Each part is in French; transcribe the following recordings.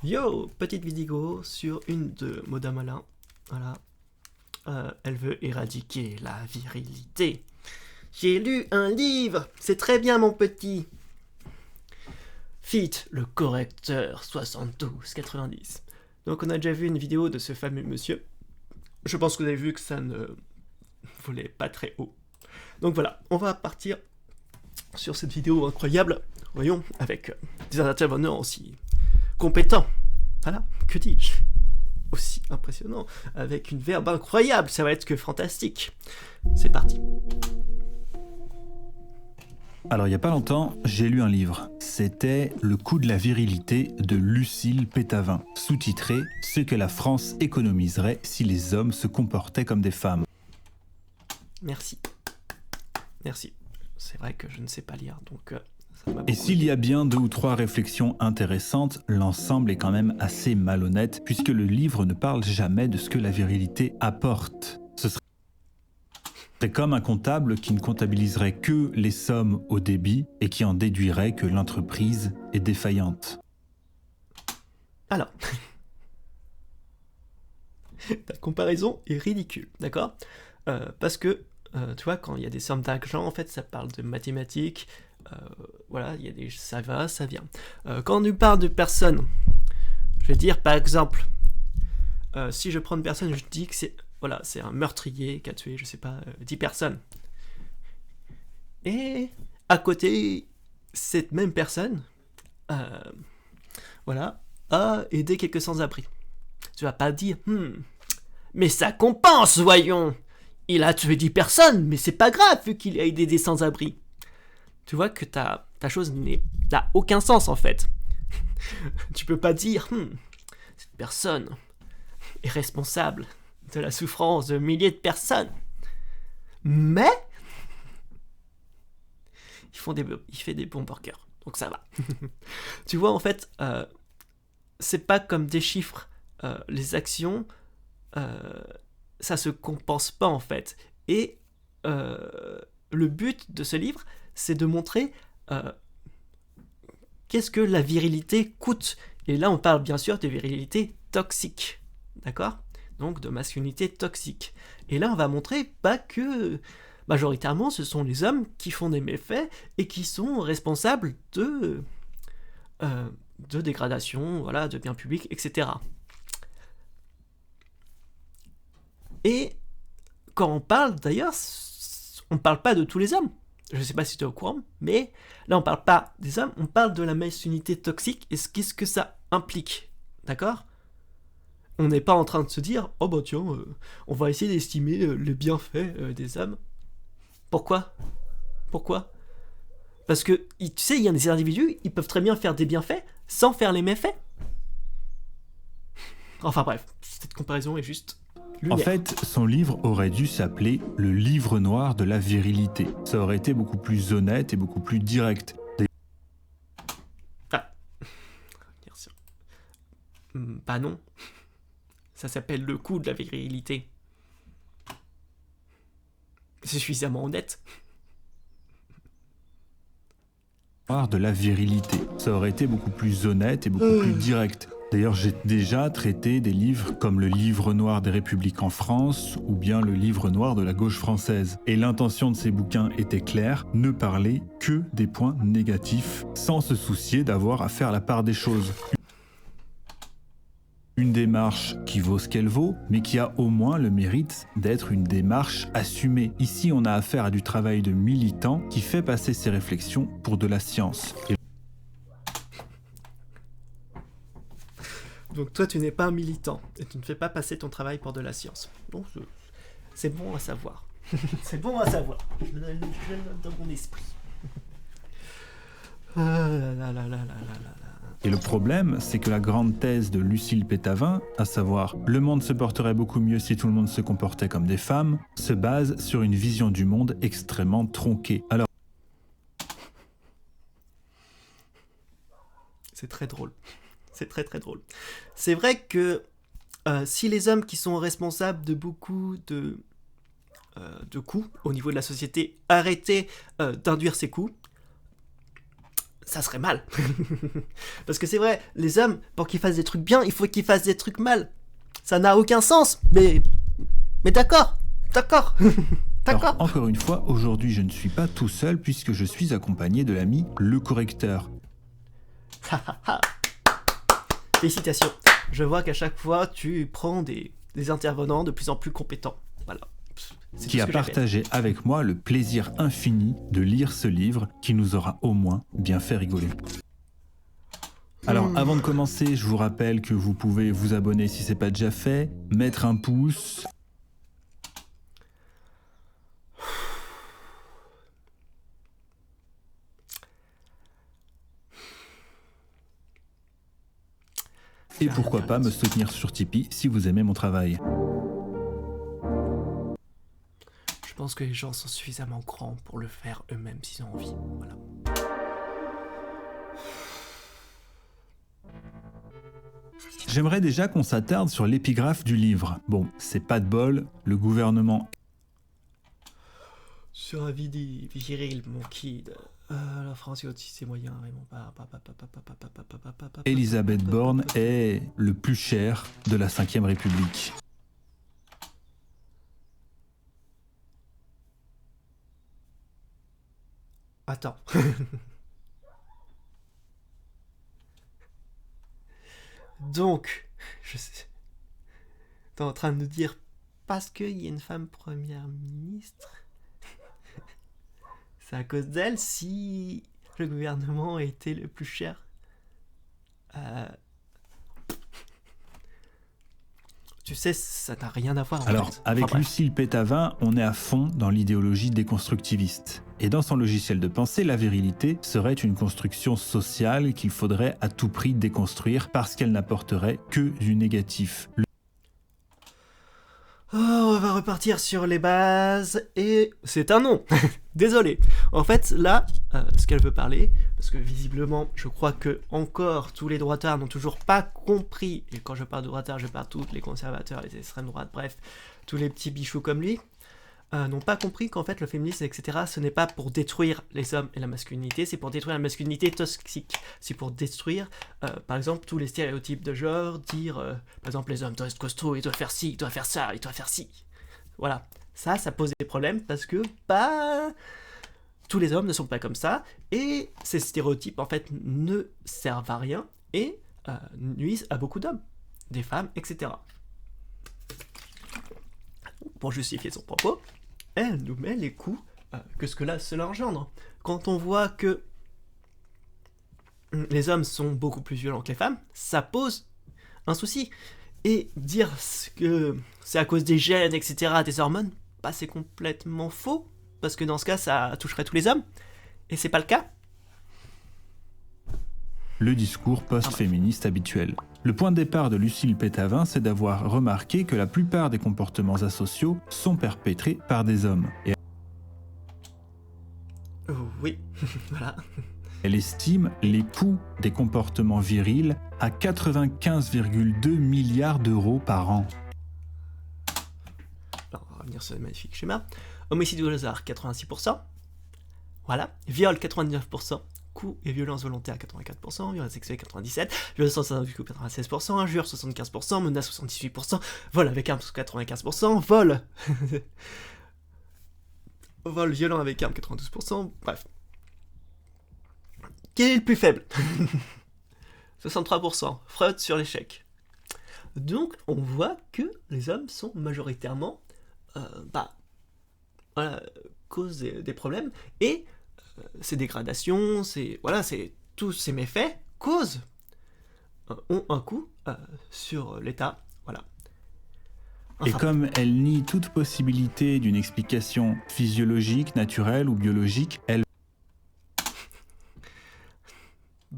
Yo, petite vidéo sur une de Madame Alain. Voilà. Elle veut éradiquer la virilité. J'ai lu un livre, c'est très bien mon petit. Fit, le correcteur 72-90. Donc on a déjà vu une vidéo de ce fameux monsieur. Je pense que vous avez vu que ça ne volait pas très haut. Donc voilà, on va partir sur cette vidéo incroyable, voyons, avec des intervenants aussi compétents. Voilà, que dis-je, aussi impressionnant, avec une verbe incroyable, ça va être que fantastique. C'est parti. Alors, il n'y a pas longtemps, j'ai lu un livre. C'était Le coût de la virilité de Lucille Pétavin, sous-titré « Ce que la France économiserait si les hommes se comportaient comme des femmes ». Merci. Merci. C'est vrai que je ne sais pas lire, donc ça m'a Et beaucoup s'il y aidé. a bien 2 ou 3 réflexions intéressantes, l'ensemble est quand même assez malhonnête, puisque le livre ne parle jamais de ce que la virilité apporte. Ce serait comme un comptable qui ne comptabiliserait que les sommes au débit et qui en déduirait que l'entreprise est défaillante. Alors, ta comparaison est ridicule, d'accord parce que, tu vois, quand il y a des sommes d'argent, en fait, ça parle de mathématiques, voilà, il y a des ça va, ça vient. Quand on parle de personnes, je vais dire par exemple, si je prends une personne, je dis que c'est voilà, c'est un meurtrier qui a tué, je sais pas, 10 personnes. Et à côté, cette même personne, euh, voilà, a aidé quelques sans-abri. Tu vas pas dire, mais ça compense, voyons. Il a tué 10 personnes, mais c'est pas grave vu qu'il a aidé des sans-abri. Tu vois que ta chose n'a aucun sens en fait. Tu peux pas dire, cette personne est responsable de la souffrance de milliers de personnes. Mais il fait des bons burgers, donc ça va. Tu vois, en fait, c'est pas comme des chiffres. Les actions, euh, ça se compense pas en fait. Et le but de ce livre, c'est de montrer qu'est-ce que la virilité coûte. Et là, on parle bien sûr de virilité toxique, d'accord? Donc de masculinité toxique. Et là, on va montrer pas que majoritairement, ce sont les hommes qui font des méfaits et qui sont responsables de dégradation, voilà, de biens publics, etc. Et quand on parle, d'ailleurs, on ne parle pas de tous les hommes. Je ne sais pas si tu es au courant, mais là, on ne parle pas des hommes, on parle de la masculinité toxique et qu'est-ce que ça implique. D'accord? On n'est pas en train de se dire, oh bah tiens, on va essayer d'estimer les bienfaits des hommes. Pourquoi? Pourquoi? Parce que, tu sais, il y a des individus, ils peuvent très bien faire des bienfaits sans faire les méfaits. Enfin bref, cette comparaison est juste En lunaire. fait, son livre aurait dû s'appeler « Le livre noir de la virilité ». Ça aurait été beaucoup plus honnête et beaucoup plus direct. Ah, bien sûr. Bah non. Ça s'appelle le coût de la virilité. C'est suffisamment honnête. Noir de la virilité. Ça aurait été beaucoup plus honnête et beaucoup plus direct. D'ailleurs, j'ai déjà traité des livres comme le livre noir des républiques en France ou bien le livre noir de la gauche française. Et l'intention de ces bouquins était claire, ne parler que des points négatifs, sans se soucier d'avoir à faire la part des choses. Une démarche qui vaut ce qu'elle vaut, mais qui a au moins le mérite d'être une démarche assumée. Ici, on a affaire à du travail de militant qui fait passer ses réflexions pour de la science. Et Donc toi, tu n'es pas un militant et tu ne fais pas passer ton travail pour de la science. Donc c'est bon à savoir. C'est bon à savoir. Je le note dans mon esprit. Ah là là là là là là là. Et le problème, c'est que la grande thèse de Lucille Pétavin, à savoir « le monde se porterait beaucoup mieux si tout le monde se comportait comme des femmes », se base sur une vision du monde extrêmement tronquée. Alors, C'est très drôle. C'est très très drôle. C'est vrai que si les hommes qui sont responsables de beaucoup de coûts au niveau de la société arrêtaient d'induire ces coûts, ça serait mal. Parce que c'est vrai, les hommes, pour qu'ils fassent des trucs bien, il faut qu'ils fassent des trucs mal. Ça n'a aucun sens, mais d'accord, d'accord, d'accord. Alors, encore une fois, aujourd'hui, je ne suis pas tout seul puisque je suis accompagné de l'ami Le Correcteur. Félicitations. Je vois qu'à chaque fois, tu prends des intervenants de plus en plus compétents. Voilà. C'est Qui tout a ce que j'appelle. partagé avec moi le plaisir infini de lire ce livre qui nous aura au moins bien fait rigoler. Alors, avant de commencer, je vous rappelle que vous pouvez vous abonner si ce n'est pas déjà fait, mettre un pouce, et pourquoi pas me soutenir sur Tipeee si vous aimez mon travail. Je pense que les gens sont suffisamment grands pour le faire eux-mêmes s'ils ont envie. Voilà. J'aimerais déjà qu'on s'attarde sur l'épigraphe du livre. Bon, c'est pas de bol, le gouvernement Sur un vidi viril, mon kid. La France est au-dessus de ses moyens, Raymond. Elisabeth Borne est le plus cher de la Ve République. Attends. Donc, je sais. T'es en train de nous dire parce qu'il y a une femme première ministre, c'est à cause d'elle si le gouvernement a été le plus cher. Tu sais, ça n'a rien à voir. Alors, en fait. avec Enfin, bref. Lucille Pétavin, on est à fond dans l'idéologie déconstructiviste. Et dans son logiciel de pensée, la virilité serait une construction sociale qu'il faudrait à tout prix déconstruire parce qu'elle n'apporterait que du négatif. Oh, on va repartir sur les bases et c'est un non. Désolé. En fait, là, ce qu'elle veut parler, parce que visiblement, je crois que encore tous les droitards n'ont toujours pas compris. Et quand je parle de droitards, je parle tous les conservateurs, les extrêmes droites, bref, tous les petits bichoux comme lui. N'ont pas compris qu'en fait le féminisme, etc., ce n'est pas pour détruire les hommes et la masculinité, c'est pour détruire la masculinité toxique. C'est pour détruire, par exemple, tous les stéréotypes de genre, dire, par exemple, les hommes doivent être costauds, ils doivent faire ci, ils doivent faire ça, ils doivent faire ci. Voilà. Ça pose des problèmes parce que, tous les hommes ne sont pas comme ça, et ces stéréotypes, en fait, ne servent à rien et nuisent à beaucoup d'hommes, des femmes, etc. Pour justifier son propos, elle nous met les coups que cela engendre. Quand on voit que les hommes sont beaucoup plus violents que les femmes, ça pose un souci. Et dire que c'est à cause des gènes, etc., des hormones, c'est complètement faux, parce que dans ce cas, ça toucherait tous les hommes, et c'est pas le cas. Le discours post-féministe habituel. Le point de départ de Lucille Pétavin, c'est d'avoir remarqué que la plupart des comportements asociaux sont perpétrés par des hommes. Et Oui, voilà. elle estime les coûts des comportements virils à 95,2 milliards d'euros par an. Alors, on va revenir sur le magnifique schéma. Homicide au hasard, 86%. Voilà. Viol, 99%. Coups et violences volontaires, 84%. Violence sexuelle, 97%. Violence sans coup, 96%. Injure, 75%. Menace, 78%. Vol avec arme, 95%. Vol. Vol violent avec arme, 92%. Bref. Quel est le plus faible? 63%. Fraude sur l'échec. Donc, on voit que les hommes sont majoritairement cause des problèmes, et ces dégradations, c'est tous ces méfaits ont un coût sur l'État, voilà. Et comme elle nie toute possibilité d'une explication physiologique, naturelle ou biologique, elle...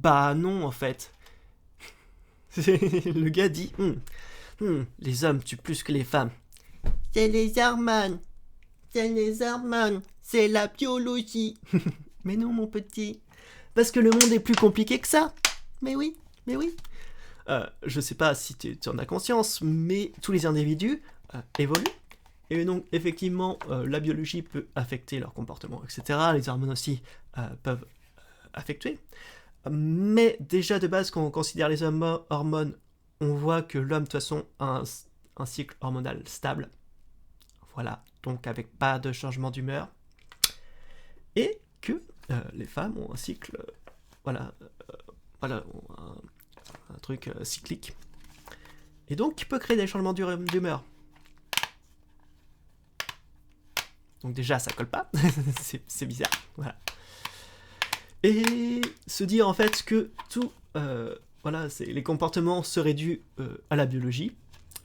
non, en fait. Le gars dit les hommes tuent plus que les femmes. C'est les hormones. C'est les hormones. C'est la biologie. Mais non, mon petit. Parce que le monde est plus compliqué que ça. Mais oui. Je sais pas si tu en as conscience, mais tous les individus évoluent. Et donc, effectivement, la biologie peut affecter leur comportement, etc. Les hormones aussi peuvent affecter. Mais déjà de base, quand on considère les hormones, on voit que l'homme de toute façon a un cycle hormonal stable. Voilà, donc avec pas de changement d'humeur. Et que les femmes ont un cycle, voilà, un truc cyclique. Et donc qui peut créer des changements d'humeur. Donc déjà, ça colle pas, c'est bizarre, voilà. Et se dire en fait que tout, les comportements seraient dus à la biologie,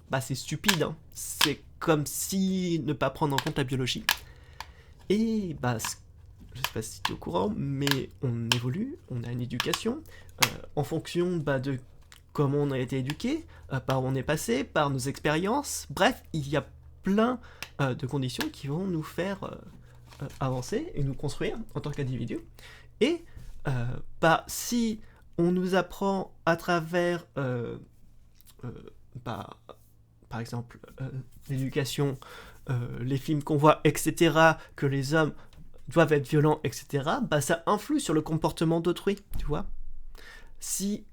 bah c'est stupide, hein. C'est comme si ne pas prendre en compte la biologie. Et bah, je sais pas si tu es au courant, mais on évolue, on a une éducation, en fonction de comment on a été éduqué, par où on est passé, par nos expériences, bref, il y a plein de conditions qui vont nous faire avancer et nous construire en tant qu'individu. Et si on nous apprend à travers, par exemple, l'éducation, les films qu'on voit, etc., que les hommes doivent être violents, etc., ça influe sur le comportement d'autrui, tu vois. Si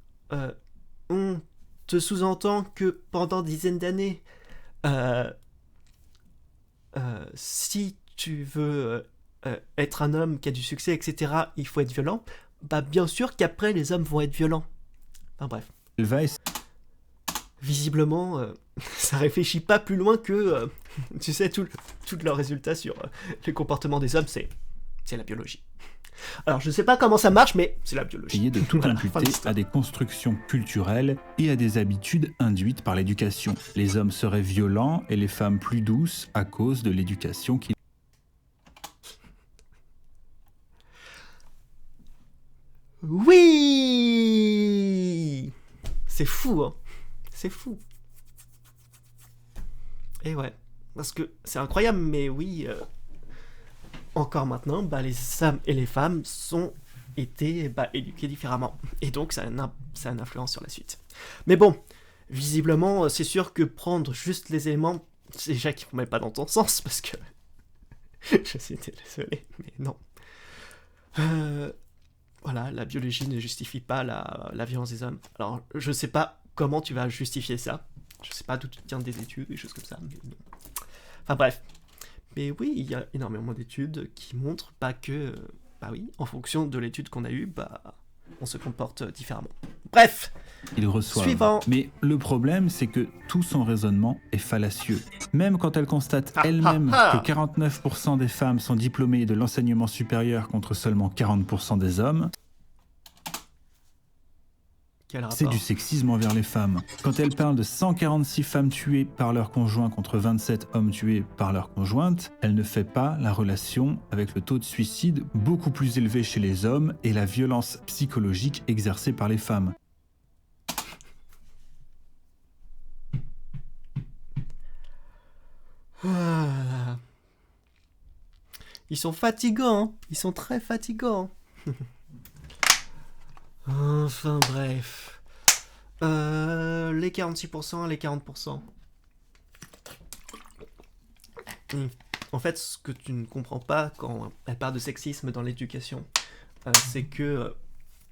on te sous-entend que pendant dizaines d'années, si tu veux être un homme qui a du succès, etc., il faut être violent, bien sûr qu'après les hommes vont être violents. Enfin bref. Visiblement, ça réfléchit pas plus loin que, tu sais, tous leurs résultats sur les comportements des hommes, c'est la biologie. Alors, je sais pas comment ça marche, mais c'est la biologie. Essayer de tout imputer à des constructions culturelles et à des habitudes induites par l'éducation. Les hommes seraient violents et les femmes plus douces à cause de l'éducation qu'ils... Oui, c'est fou, hein. C'est fou. Et ouais, parce que c'est incroyable, mais oui, encore maintenant, les hommes et les femmes sont été éduqués différemment. Et donc, ça a une influence sur la suite. Mais bon, visiblement, c'est sûr que prendre juste les éléments, c'est déjà qu'ils ne vont pas dans ton sens, parce que... je suis désolé, mais non. Voilà, la biologie ne justifie pas la violence des hommes. Alors, je sais pas comment tu vas justifier ça. Je sais pas d'où tu tiens des études, des choses comme ça. Mais non. Enfin bref. Mais oui, il y a énormément d'études qui montrent que, oui, en fonction de l'étude qu'on a eue, on se comporte différemment. Bref, ils reçoivent. Suivant. Mais le problème, c'est que tout son raisonnement est fallacieux. Même quand elle constate elle-même que 49% des femmes sont diplômées de l'enseignement supérieur contre seulement 40% des hommes, c'est du sexisme envers les femmes. Quand elle parle de 146 femmes tuées par leur conjoint contre 27 hommes tués par leur conjointe, elle ne fait pas la relation avec le taux de suicide beaucoup plus élevé chez les hommes et la violence psychologique exercée par les femmes. Ils sont fatigants, hein. Ils sont très fatigants. Enfin bref. Les 46%, les 40%. En fait, ce que tu ne comprends pas quand elle parle de sexisme dans l'éducation, c'est que...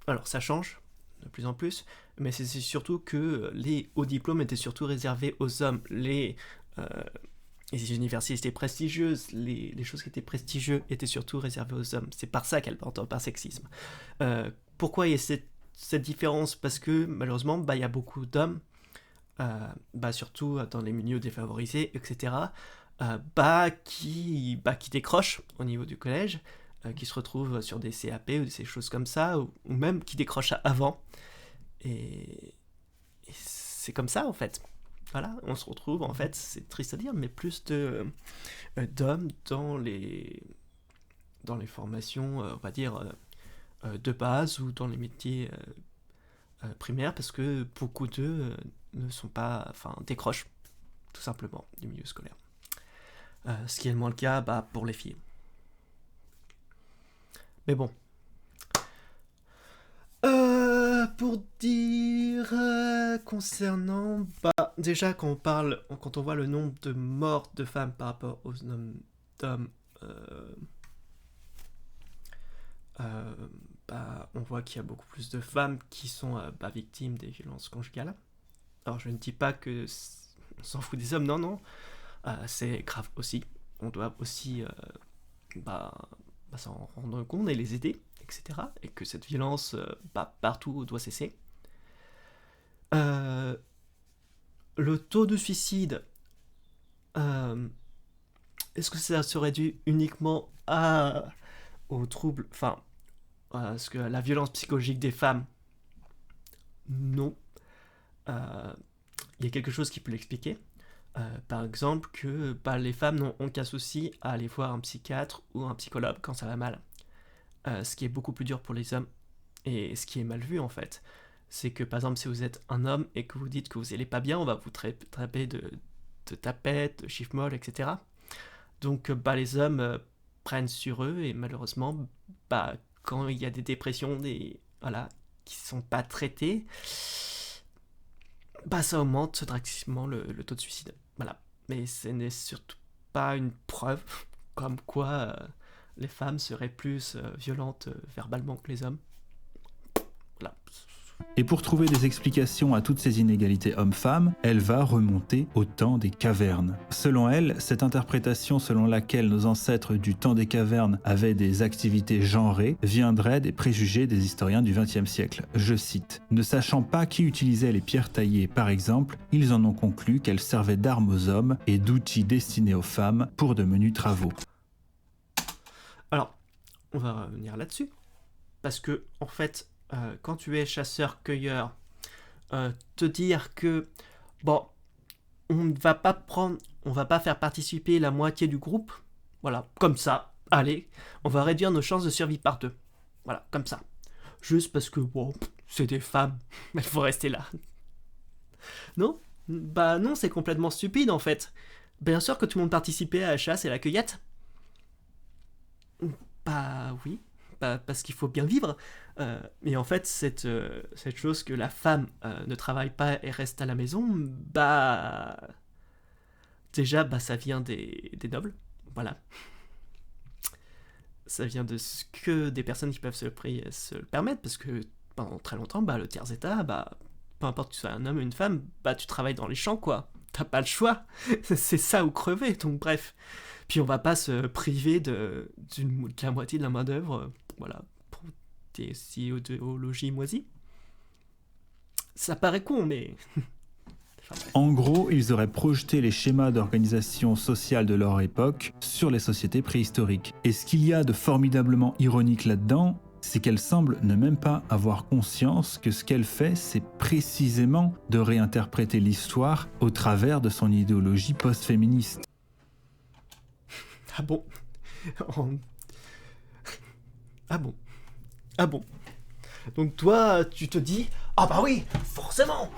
alors ça change de plus en plus, mais c'est surtout que les hauts diplômes étaient surtout réservés aux hommes. Les universités prestigieuses, les choses qui étaient prestigieuses étaient surtout réservées aux hommes. C'est par ça qu'elle entend par sexisme. Pourquoi il y a cette différence? Parce que malheureusement, il y a beaucoup d'hommes, surtout dans les milieux défavorisés, etc., qui décrochent au niveau du collège, qui se retrouvent sur des CAP ou des choses comme ça, ou même qui décrochent avant. Et c'est comme ça, en fait. Voilà, on se retrouve, en fait, c'est triste à dire, mais plus d'hommes dans les formations, on va dire, de base ou dans les métiers primaires, parce que beaucoup d'eux ne sont pas, décrochent tout simplement du milieu scolaire. Ce qui est moins le cas pour les filles. Mais bon. Pour dire concernant, déjà quand on voit le nombre de morts de femmes par rapport aux nombres d'hommes, on voit qu'il y a beaucoup plus de femmes qui sont victimes des violences conjugales. Alors je ne dis pas que on s'en fout des hommes, non, non. C'est grave aussi. On doit aussi s'en rendre compte et les aider, etc. Et que cette violence, partout, doit cesser. Le taux de suicide, est-ce que ça serait dû uniquement aux troubles, parce que la violence psychologique des femmes? Non. Il y a quelque chose qui peut l'expliquer. Par exemple, que les femmes n'ont aucun souci à aller voir un psychiatre ou un psychologue quand ça va mal. Ce qui est beaucoup plus dur pour les hommes, et ce qui est mal vu en fait. C'est que par exemple, si vous êtes un homme et que vous dites que vous n'allez pas bien, on va vous traiter de tapette, de chiffre molle, etc. Donc les hommes prennent sur eux, et malheureusement, quand il y a des dépressions qui ne sont pas traitées, ça augmente drastiquement le taux de suicide. Voilà. Mais ce n'est surtout pas une preuve comme quoi les femmes seraient plus violentes verbalement que les hommes. Voilà. Et pour trouver des explications à toutes ces inégalités hommes-femmes, elle va remonter au temps des cavernes. Selon elle, cette interprétation selon laquelle nos ancêtres du temps des cavernes avaient des activités genrées viendrait des préjugés des historiens du XXe siècle. Je cite : « Ne sachant pas qui utilisait les pierres taillées, par exemple, ils en ont conclu qu'elles servaient d'armes aux hommes et d'outils destinés aux femmes pour de menus travaux. » Alors, on va revenir là-dessus, parce que, en fait, quand tu es chasseur-cueilleur, te dire que, on ne va pas faire participer la moitié du groupe, voilà, comme ça, allez, on va réduire nos chances de survie par 2. Voilà, comme ça. Juste parce que, c'est des femmes, elles vont rester là. Non ? Non, c'est complètement stupide, en fait. Bien sûr que tout le monde participait à la chasse et à la cueillette. Oui, parce qu'il faut bien vivre. Mais en fait, cette chose que la femme ne travaille pas et reste à la maison, déjà, ça vient des nobles, voilà. Ça vient de ce que des personnes qui peuvent se le permettre, parce que pendant très longtemps, le tiers-état, peu importe que tu sois un homme ou une femme, tu travailles dans les champs, quoi. T'as pas le choix, c'est ça ou crever, donc bref. Puis on va pas se priver de la moitié de la main d'œuvre, voilà, pour des idéologies moisies. Ça paraît con, mais... En gros, ils auraient projeté les schémas d'organisation sociale de leur époque sur les sociétés préhistoriques. Et ce qu'il y a de formidablement ironique là-dedans, c'est qu'elle semble ne même pas avoir conscience que ce qu'elle fait, c'est précisément de réinterpréter l'histoire au travers de son idéologie post-féministe. Ah bon ? Ah bon ? Ah bon ? Donc toi, tu te dis, oui, forcément.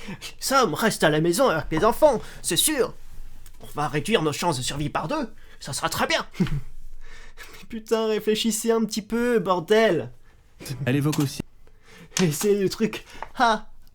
Les hommes restent à la maison avec les enfants, c'est sûr. On va réduire nos chances de survie par 2, ça sera très bien. Mais putain, réfléchissez un petit peu, bordel. Elle évoque aussi... Et c'est le truc,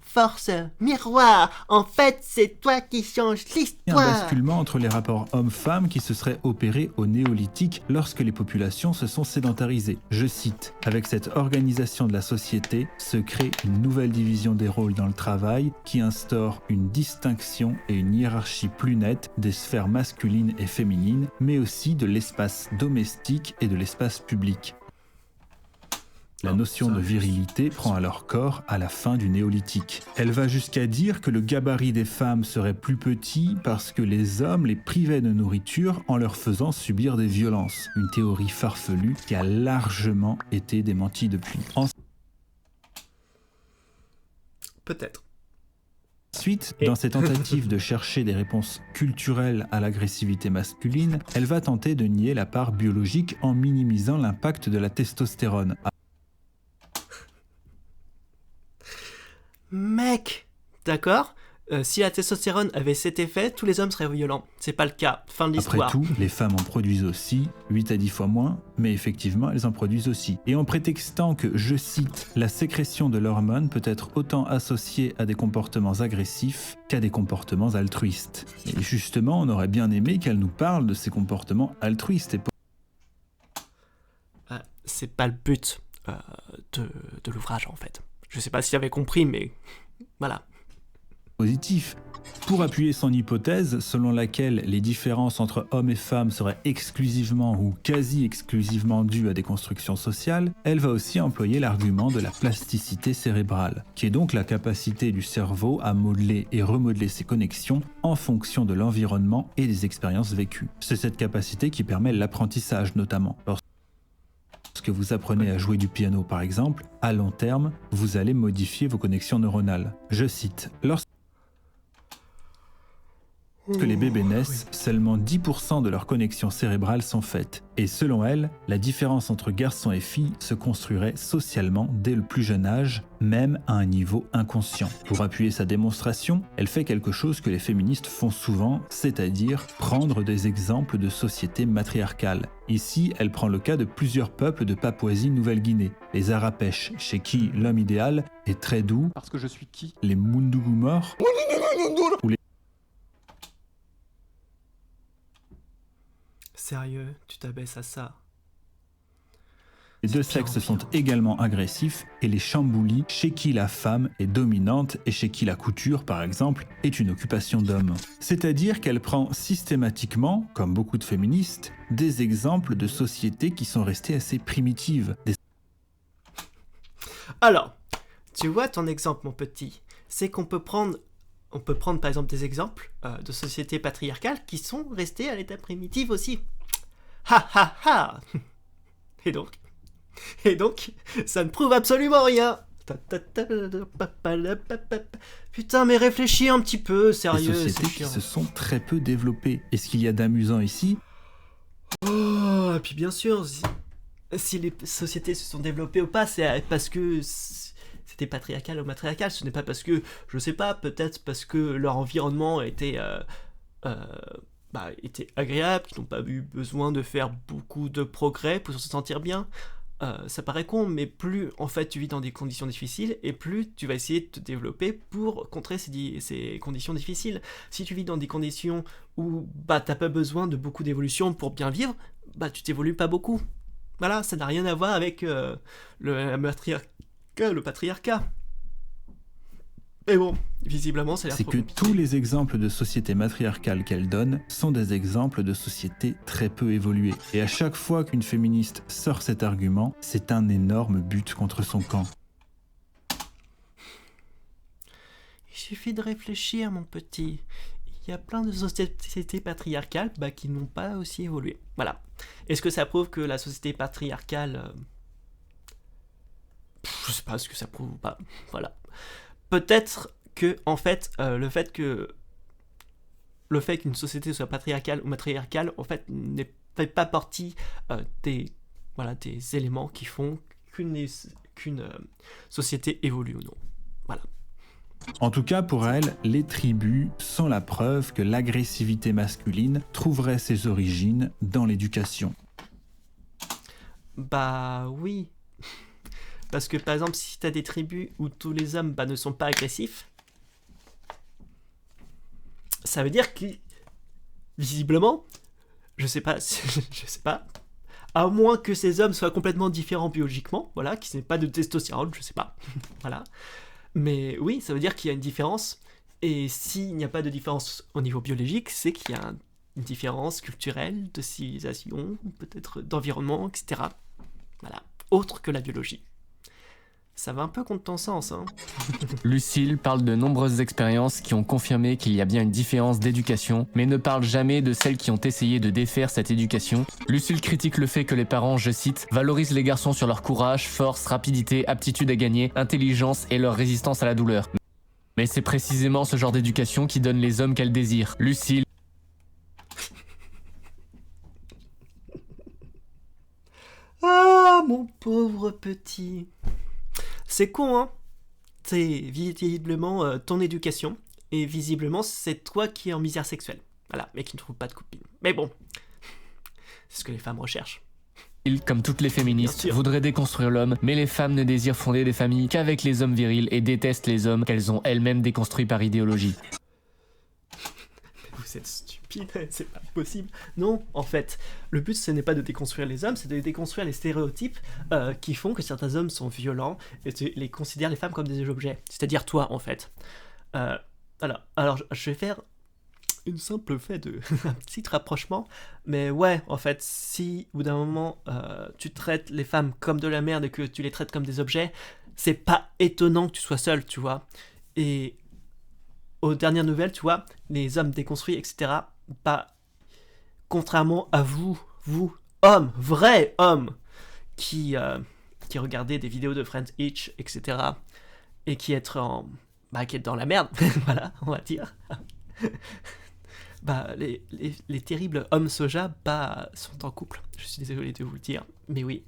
force, miroir, en fait c'est toi qui changes l'histoire. Un basculement entre les rapports hommes-femmes qui se serait opéré au néolithique lorsque les populations se sont sédentarisées. Je cite : « Avec cette organisation de la société se crée une nouvelle division des rôles dans le travail qui instaure une distinction et une hiérarchie plus nette des sphères masculines et féminines, mais aussi de l'espace domestique et de l'espace public. » La notion de virilité prend alors corps à la fin du néolithique. Elle va jusqu'à dire que le gabarit des femmes serait plus petit parce que les hommes les privaient de nourriture en leur faisant subir des violences. Une théorie farfelue qui a largement été démentie depuis. Peut-être. Ensuite, dans ses tentatives de chercher des réponses culturelles à l'agressivité masculine, elle va tenter de nier la part biologique en minimisant l'impact de la testostérone. Mec, d'accord ? Si la testostérone avait cet effet, tous les hommes seraient violents. C'est pas le cas. Fin de l'histoire. Après tout, les femmes en produisent aussi, 8 à 10 fois moins, mais effectivement, elles en produisent aussi. Et en prétextant que, je cite, la sécrétion de l'hormone peut être autant associée à des comportements agressifs qu'à des comportements altruistes. Et justement, on aurait bien aimé qu'elle nous parle de ces comportements altruistes. C'est pas le but. de l'ouvrage, en fait. Je sais pas si j'avais compris, mais voilà. Positif. Pour appuyer son hypothèse, selon laquelle les différences entre hommes et femmes seraient exclusivement ou quasi exclusivement dues à des constructions sociales, elle va aussi employer l'argument de la plasticité cérébrale, qui est donc la capacité du cerveau à modeler et remodeler ses connexions en fonction de l'environnement et des expériences vécues. C'est cette capacité qui permet l'apprentissage notamment. Lorsque vous apprenez à jouer du piano par exemple, à long terme, vous allez modifier vos connexions neuronales. Je cite, lorsque les bébés naissent, seulement 10% de leurs connexions cérébrales sont faites. Et selon elle, la différence entre garçons et filles se construirait socialement dès le plus jeune âge, même à un niveau inconscient. Pour appuyer sa démonstration, elle fait quelque chose que les féministes font souvent, c'est-à-dire prendre des exemples de sociétés matriarcales. Ici, elle prend le cas de plusieurs peuples de Papouasie-Nouvelle-Guinée. Les Arapèches, chez qui l'homme idéal est très doux. Parce que je suis qui ? Les Mundugumors, ou les Sérieux, tu t'abaisses à ça? Les deux sexes sont également agressifs, et les Chamboulis, chez qui la femme est dominante et chez qui la couture, par exemple, est une occupation d'homme. C'est-à-dire qu'elle prend systématiquement, comme beaucoup de féministes, des exemples de sociétés qui sont restées assez primitives. Alors, tu vois ton exemple, mon petit, c'est qu'on peut prendre par exemple des exemples de sociétés patriarcales qui sont restées à l'état primitif aussi. Ha ha ha. Et donc, ça ne prouve absolument rien. Putain, mais réfléchis un petit peu, sérieux. Des sociétés qui se sont très peu développées. Et ce qu'il y a d'amusant ici... Oh, et puis bien sûr, si les sociétés se sont développées ou pas, c'est parce que c'était patriarcal ou matriarcal. Ce n'est pas parce que, je sais pas, peut-être parce que leur environnement était agréable, qu'ils n'ont pas eu besoin de faire beaucoup de progrès pour se sentir bien. Ça paraît con, mais plus en fait tu vis dans des conditions difficiles, et plus tu vas essayer de te développer pour contrer ces conditions difficiles. Si tu vis dans des conditions où t'as pas besoin de beaucoup d'évolution pour bien vivre, tu t'évolues pas beaucoup. Voilà, ça n'a rien à voir avec le patriarcat. Mais bon, visiblement, ça a l'air c'est trop que compliqué. tous les exemples de sociétés matriarcales qu'elle donne sont des exemples de sociétés très peu évoluées. Et à chaque fois qu'une féministe sort cet argument, c'est un énorme but contre son camp. Il suffit de réfléchir, mon petit. Il y a plein de sociétés patriarcales qui n'ont pas aussi évolué. Voilà. Est-ce que ça prouve que la société patriarcale... Je sais pas ce que ça prouve ou pas. Voilà. Peut-être que, en fait, le fait qu'une société soit patriarcale ou matriarcale, en fait, ne fait pas partie des éléments qui font qu'une société évolue ou non. Voilà. En tout cas, pour elle, les tribus sont la preuve que l'agressivité masculine trouverait ses origines dans l'éducation. Oui. Parce que par exemple, si t'as des tribus où tous les hommes ne sont pas agressifs, ça veut dire que, visiblement, je sais pas, à moins que ces hommes soient complètement différents biologiquement, voilà, qu'ils n'aient pas de testostérone, je sais pas, voilà. Mais oui, ça veut dire qu'il y a une différence, et s'il n'y a pas de différence au niveau biologique, c'est qu'il y a une différence culturelle, de civilisation, peut-être d'environnement, etc. Voilà, autre que la biologie. Ça va un peu contre ton sens, hein. Lucille parle de nombreuses expériences qui ont confirmé qu'il y a bien une différence d'éducation, mais ne parle jamais de celles qui ont essayé de défaire cette éducation. Lucille critique le fait que les parents, je cite, valorisent les garçons sur leur courage, force, rapidité, aptitude à gagner, intelligence et leur résistance à la douleur. Mais c'est précisément ce genre d'éducation qui donne les hommes qu'elle désire. Lucille. Ah, mon pauvre petit. C'est con, hein. C'est visiblement ton éducation, et visiblement c'est toi qui es en misère sexuelle. Voilà, mais qui ne trouve pas de copine. Mais bon, c'est ce que les femmes recherchent. Comme toutes les féministes, voudraient déconstruire l'homme, mais les femmes ne désirent fonder des familles qu'avec les hommes virils et détestent les hommes qu'elles ont elles-mêmes déconstruits par idéologie. c'est stupide, c'est pas possible. Non, en fait, le but ce n'est pas de déconstruire les hommes, c'est de déconstruire les stéréotypes qui font que certains hommes sont violents et les considèrent les femmes comme des objets. C'est-à-dire toi, en fait. Alors, je vais faire une simple fait de un petit rapprochement, mais ouais, en fait, si au bout d'un moment tu traites les femmes comme de la merde et que tu les traites comme des objets, c'est pas étonnant que tu sois seul, tu vois. Et aux dernières nouvelles, tu vois, les hommes déconstruits, etc., bah, contrairement à vous, hommes, vrais hommes, qui regardez des vidéos de Friends Itch, etc., et qui êtes qui êtes dans la merde, voilà, on va dire. Bah, les terribles hommes soja, bah, sont en couple. Je suis désolé de vous le dire, mais oui.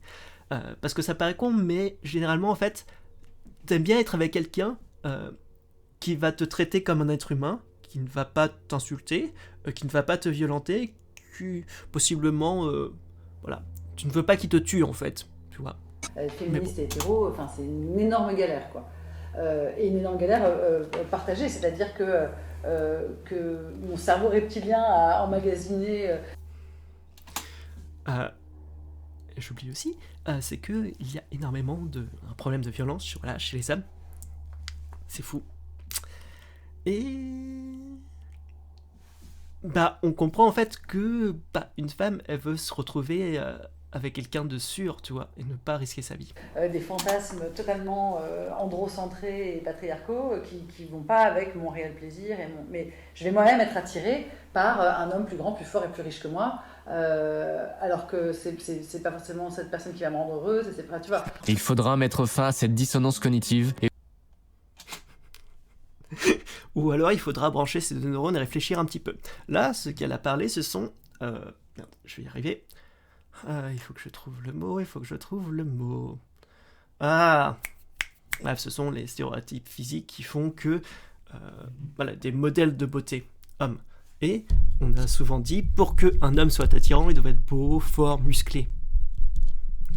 Parce que ça paraît con, mais généralement, en fait, t'aimes bien être avec quelqu'un qui va te traiter comme un être humain, qui ne va pas t'insulter, qui ne va pas te violenter, qui, possiblement, voilà. Tu ne veux pas qu'il te tue, en fait, tu vois. Féministe et hétéro, enfin, c'est une énorme galère, quoi. Et une énorme galère partagée, c'est-à-dire que mon cerveau reptilien a emmagasiné... J'oublie aussi, c'est qu'il y a énormément un problème de violence chez les hommes. C'est fou. Et... bah, on comprend en fait que une femme, elle veut se retrouver avec quelqu'un de sûr, tu vois, et ne pas risquer sa vie. Des fantasmes totalement androcentrés et patriarcaux qui vont pas avec mon réel plaisir. Mais je vais moi-même être attirée par un homme plus grand, plus fort et plus riche que moi, alors que c'est pas forcément cette personne qui va me rendre heureuse. Et c'est pas, tu vois. Il faudra mettre fin à cette dissonance cognitive et Ou alors il faudra brancher ces deux neurones et réfléchir un petit peu. Là, ce qu'elle a parlé, ce sont... merde, je vais y arriver. Il faut que je trouve le mot, Ah Bref, ce sont les stéréotypes physiques qui font que... voilà, des modèles de beauté hommes. Et on a souvent dit, pour qu'un homme soit attirant, il doit être beau, fort, musclé.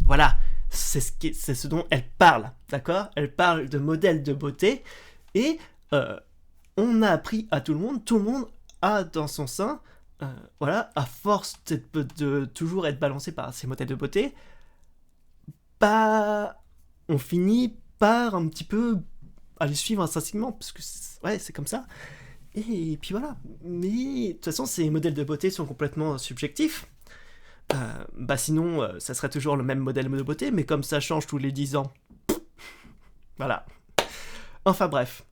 Voilà, c'est ce dont elle parle, d'accord ? Elle parle de modèles de beauté, et on a appris à tout le monde a dans son sein, voilà, à force de toujours être balancé par ces modèles de beauté, on finit par un petit peu aller suivre instinctivement, parce que c'est comme ça. Et puis voilà. Mais de toute façon, ces modèles de beauté sont complètement subjectifs. Sinon, ça serait toujours le même modèle de beauté, mais comme ça change tous les 10 ans. Voilà. Enfin bref.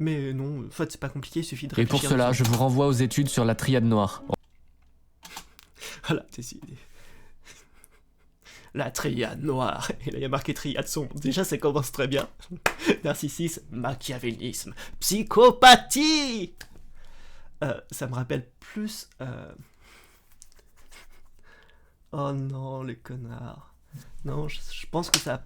Mais non, en fait, c'est pas compliqué, il suffit de pour réfléchir. cela, je vous renvoie aux études sur la triade noire. Voilà, décidé. La triade noire. Et là, il y a marqué triade sombre. Déjà, ça commence très bien. Narcissisme, machiavélisme, psychopathie. Ça me rappelle plus... Oh non, les connards. Non, je pense que ça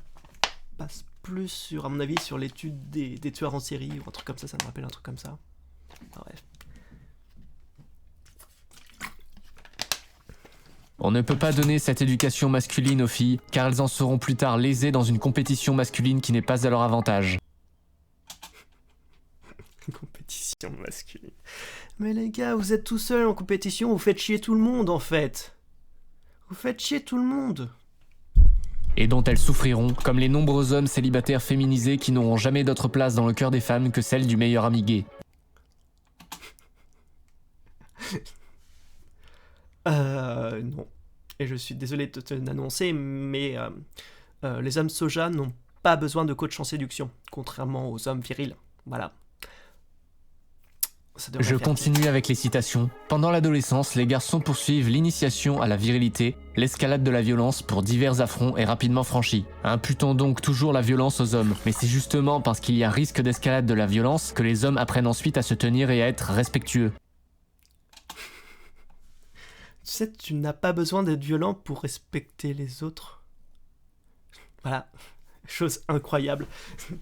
passe plus sur, à mon avis, sur l'étude des tueurs en série ou un truc comme ça me rappelle un truc comme ça. Bref. On ne peut pas donner cette éducation masculine aux filles, car elles en seront plus tard lésées dans une compétition masculine qui n'est pas à leur avantage. Compétition masculine. Mais les gars, vous êtes tout seuls en compétition, vous faites chier tout le monde en fait. Vous faites chier tout le monde. Et dont elles souffriront, comme les nombreux hommes célibataires féminisés qui n'auront jamais d'autre place dans le cœur des femmes que celle du meilleur ami gay. Non. Et je suis désolé de te l'annoncer, mais les hommes soja n'ont pas besoin de coach en séduction, contrairement aux hommes virils. Voilà. Je continue avec les citations. Pendant l'adolescence, les garçons poursuivent l'initiation à la virilité. L'escalade de la violence pour divers affronts est rapidement franchie. Imputons donc toujours la violence aux hommes. Mais c'est justement parce qu'il y a risque d'escalade de la violence que les hommes apprennent ensuite à se tenir et à être respectueux. Tu sais, tu n'as pas besoin d'être violent pour respecter les autres. Voilà. Chose incroyable.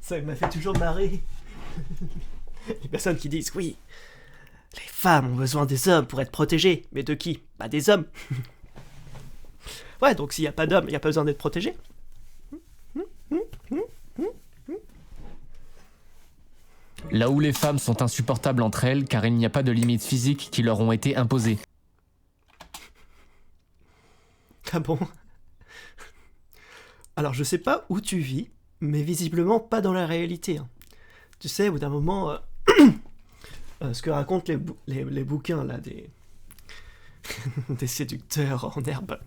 Ça m'a fait toujours marrer. Les personnes qui disent, oui, les femmes ont besoin des hommes pour être protégées. Mais de qui ? Bah des hommes. Ouais, donc s'il n'y a pas d'hommes, il n'y a pas besoin d'être protégé. là où les femmes sont insupportables entre elles car il n'y a pas de limites physiques qui leur ont été imposées. Ah bon? Alors je sais pas où tu vis, mais visiblement pas dans la réalité. Hein. Tu sais, au bout d'un moment, ce que racontent les bouquins là des des séducteurs en herbe,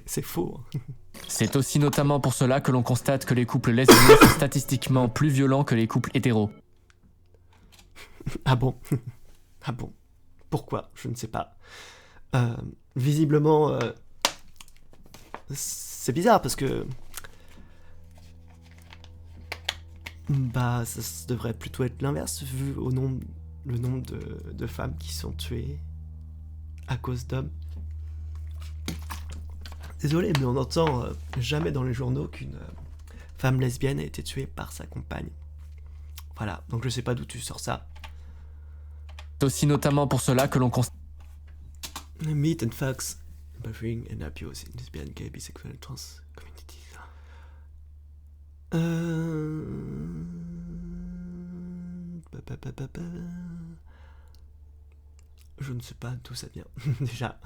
c'est faux. Hein. C'est aussi notamment pour cela que l'on constate que les couples lesbiens sont statistiquement plus violents que les couples hétéros. Ah bon? Ah bon? Pourquoi? Je ne sais pas. Visiblement, c'est bizarre parce que bah ça devrait plutôt être l'inverse vu le nombre de femmes qui sont tuées à cause d'hommes. Désolé, mais on n'entend jamais dans les journaux qu'une femme lesbienne a été tuée par sa compagne. Voilà, donc je sais pas d'où tu sors ça. C'est aussi notamment pour cela que l'on constate Meet and fucks, buffering and abuse in lesbian, gay, bisexual, trans communities. Je ne sais pas d'où ça vient, déjà.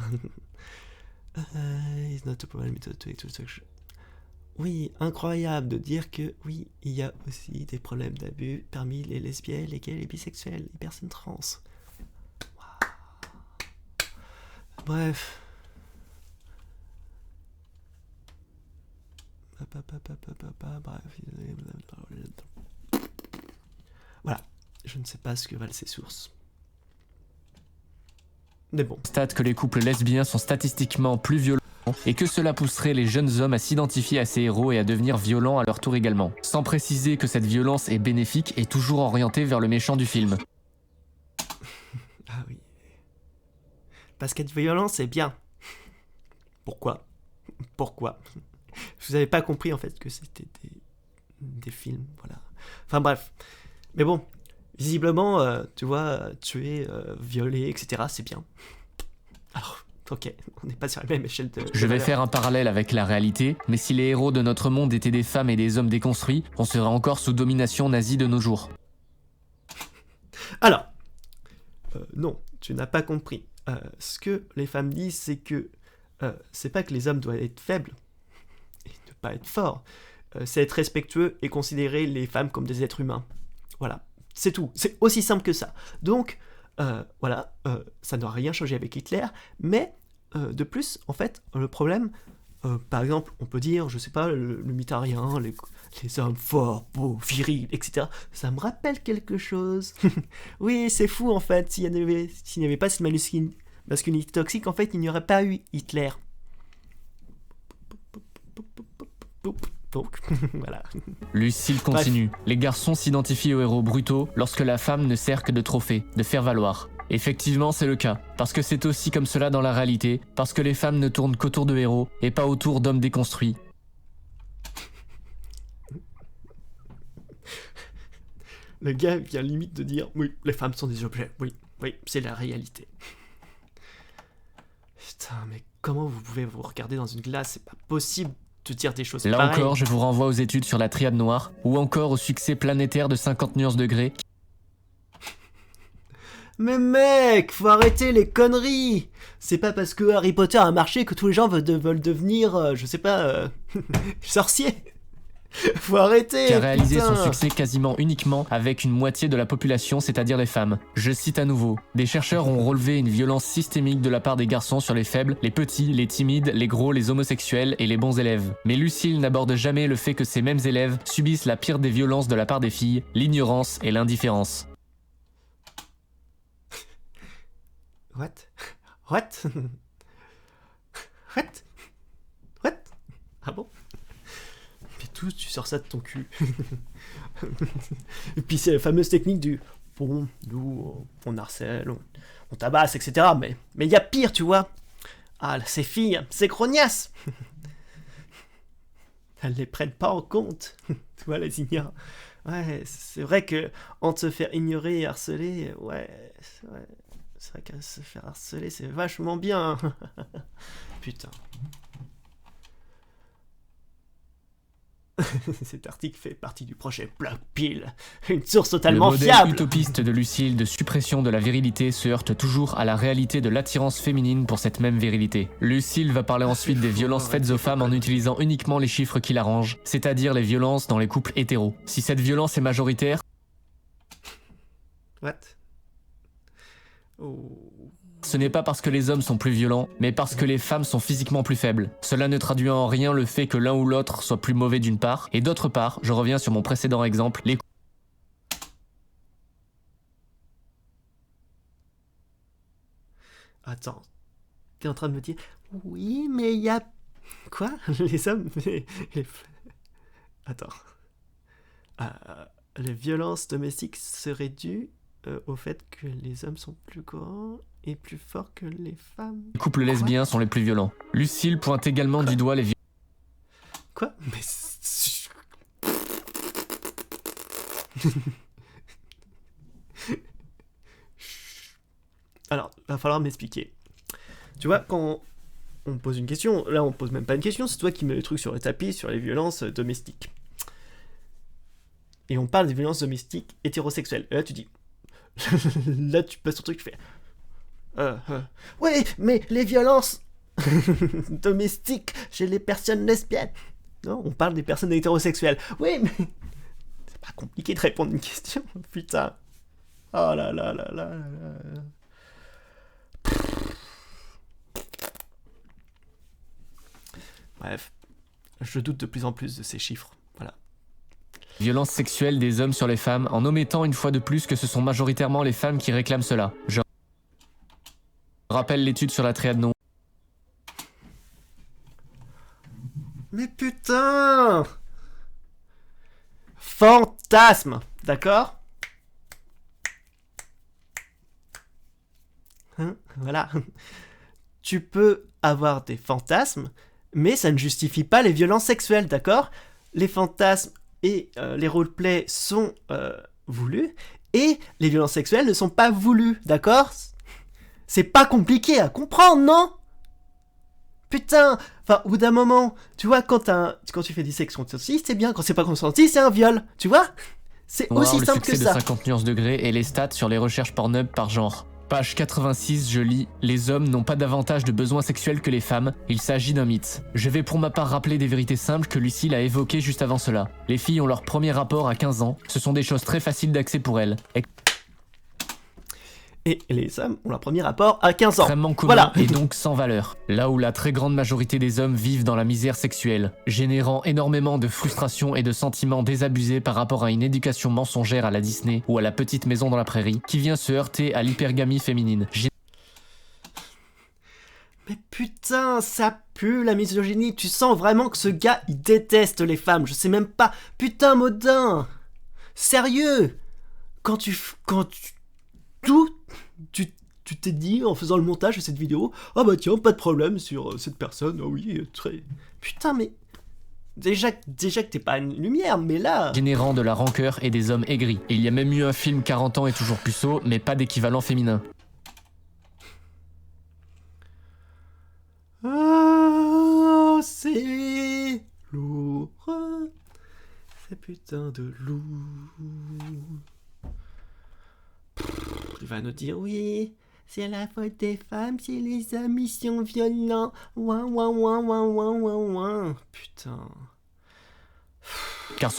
It's not a problem to sexual. Oui, incroyable de dire que oui, il y a aussi des problèmes d'abus parmi les lesbiennes, les gays, les bisexuels, les personnes trans. Wow. Bref. Voilà, je ne sais pas ce que valent ces sources. Mais bon. que les couples lesbiens sont statistiquement plus violents et que cela pousserait les jeunes hommes à s'identifier à ces héros et à devenir violents à leur tour également. Sans préciser que cette violence est bénéfique et toujours orientée vers le méchant du film. Ah oui. Parce qu'être violent, c'est bien. Pourquoi? Pourquoi? Vous avez pas compris en fait que c'était des films, voilà. Enfin bref. Mais bon, visiblement, tu vois, tuer, violer, etc., c'est bien. Alors, ok, on n'est pas sur la même échelle de... Je vais faire un parallèle avec la réalité, mais si les héros de notre monde étaient des femmes et des hommes déconstruits, on serait encore sous domination nazie de nos jours. Alors, non, tu n'as pas compris. Ce que les femmes disent, c'est que c'est pas que les hommes doivent être faibles et ne pas être forts. C'est être respectueux et considérer les femmes comme des êtres humains. Voilà, c'est tout. C'est aussi simple que ça. Donc, voilà, ça n'a rien changé avec Hitler, mais de plus, en fait, le problème, par exemple, on peut dire, je sais pas, le mitarien, les hommes forts, beaux, virils, etc. Ça me rappelle quelque chose. Oui, c'est fou, en fait. S'il n'y avait pas cette masculinité toxique, en fait, il n'y aurait pas eu Hitler. Donc, voilà. Lucille continue. Bref. Les garçons s'identifient aux héros brutaux lorsque la femme ne sert que de trophée, de faire valoir. Effectivement, c'est le cas, parce que c'est aussi comme cela dans la réalité, parce que les femmes ne tournent qu'autour de héros et pas autour d'hommes déconstruits. Le gars vient limite de dire, oui, les femmes sont des objets, oui, c'est la réalité. Putain, mais comment vous pouvez vous regarder dans une glace? C'est pas possible de dire des choses Là pareilles. Encore, je vous renvoie aux études sur la triade noire, ou encore au succès planétaire de 50 nuances degrés. Mais mec, faut arrêter les conneries. C'est pas parce que Harry Potter a marché que tous les gens veulent devenir, je sais pas, sorciers. Faut arrêter. Qui a réalisé putain. son succès quasiment uniquement avec une moitié de la population, c'est-à-dire les femmes. Je cite à nouveau. Des chercheurs ont relevé une violence systémique de la part des garçons sur les faibles, les petits, les timides, les gros, les homosexuels et les bons élèves. Mais Lucille n'aborde jamais le fait que ces mêmes élèves subissent la pire des violences de la part des filles, l'ignorance et l'indifférence. What? Ah bon? Mais tout, tu sors ça de ton cul. Et puis c'est la fameuse technique du bon, nous, on harcèle, on tabasse, etc. Mais il y a pire, tu vois. Ah, ces filles, ces grognasses. Elles les prennent pas en compte. Tu vois, les ignorent. Ouais, c'est vrai que entre se faire ignorer et harceler, ouais, c'est vrai que se faire harceler, c'est vachement bien. Putain. Cet article fait partie du projet Black Pill, une source Le totalement modèle fiable. utopiste de Lucille de suppression de la virilité se heurte toujours à la réalité de l'attirance féminine pour cette même virilité. Lucille va parler ensuite des violences faites aux femmes en utilisant uniquement les chiffres qui l'arrangent, c'est-à-dire les violences dans les couples hétéros. Si cette violence est majoritaire, What? Oh. ce n'est pas parce que les hommes sont plus violents, mais parce que les femmes sont physiquement plus faibles. Cela ne traduit en rien le fait que l'un ou l'autre soit plus mauvais d'une part, et d'autre part, je reviens sur mon précédent exemple, les Attends, t'es en train de me dire, oui, mais il y a... Quoi? Les hommes... Attends. Les violences domestiques seraient dues au fait que les hommes sont plus grands et plus forts que les femmes. couples lesbiens sont les plus violents. Lucille pointe également du doigt les Quoi? Mais... Alors, va falloir m'expliquer. Tu vois, quand on me pose une question, là on pose même pas une question, c'est toi qui mets le truc sur le tapis, sur les violences domestiques. Et on parle des violences domestiques hétérosexuelles. Et là tu dis... là tu passes ton truc, tu fais... Ouais, mais les violences domestiques chez les personnes lesbiennes. Non, on parle des personnes hétérosexuelles. Oui, mais... c'est pas compliqué de répondre à une question, putain. Oh là là là là là là. Bref, je doute de plus en plus de ces chiffres. Voilà. violences sexuelles des hommes sur les femmes, en omettant une fois de plus que ce sont majoritairement les femmes qui réclament cela. Je rappelle l'étude sur la triade non. Mais putain! Fantasme, d'accord? Hein, voilà. Tu peux avoir des fantasmes, mais ça ne justifie pas les violences sexuelles, d'accord? Les fantasmes et les roleplays sont voulus, et les violences sexuelles ne sont pas voulues, d'accord? C'est pas compliqué à comprendre, non? Putain! Enfin, au bout d'un moment, tu vois, quand tu fais du sexe consenti, c'est bien, quand c'est pas consenti, c'est un viol, tu vois? C'est Noir, aussi le simple que succès de ça. 50 nuances degrés et les stats sur les recherches Pornhub par genre. Page 86, je lis « Les hommes n'ont pas davantage de besoins sexuels que les femmes, il s'agit d'un mythe. » Je vais pour ma part rappeler des vérités simples que Lucille a évoquées juste avant cela. Les filles ont leur premier rapport à 15 ans, ce sont des choses très faciles d'accès pour elles. Et les hommes ont leur premier rapport à 15 ans. Extrêmement commun Voilà. et donc sans valeur. Là où la très grande majorité des hommes vivent dans la misère sexuelle, générant énormément de frustration et de sentiments désabusés par rapport à une éducation mensongère à la Disney ou à la petite maison dans la prairie, qui vient se heurter à l'hypergamie féminine. Mais putain, ça pue la misogynie. Tu sens vraiment que ce gars, il déteste les femmes. Je sais même pas. Putain, Modin. Sérieux. Tu t'es dit en faisant le montage de cette vidéo, ah bah tiens, pas de problème sur cette personne. Ah oui, très... Putain, mais... Déjà que t'es pas une lumière, mais là... Générant de la rancœur et des hommes aigris. Il y a même eu un film 40 ans et toujours puceau, mais pas d'équivalent féminin. Ah, c'est lourd. C'est putain de lourd. Il va nous dire oui, c'est la faute des femmes, c'est les hommes, ils sont violents. Ouin, ouin, ouin, ouin, ouin, ouin, ouin. Putain. Car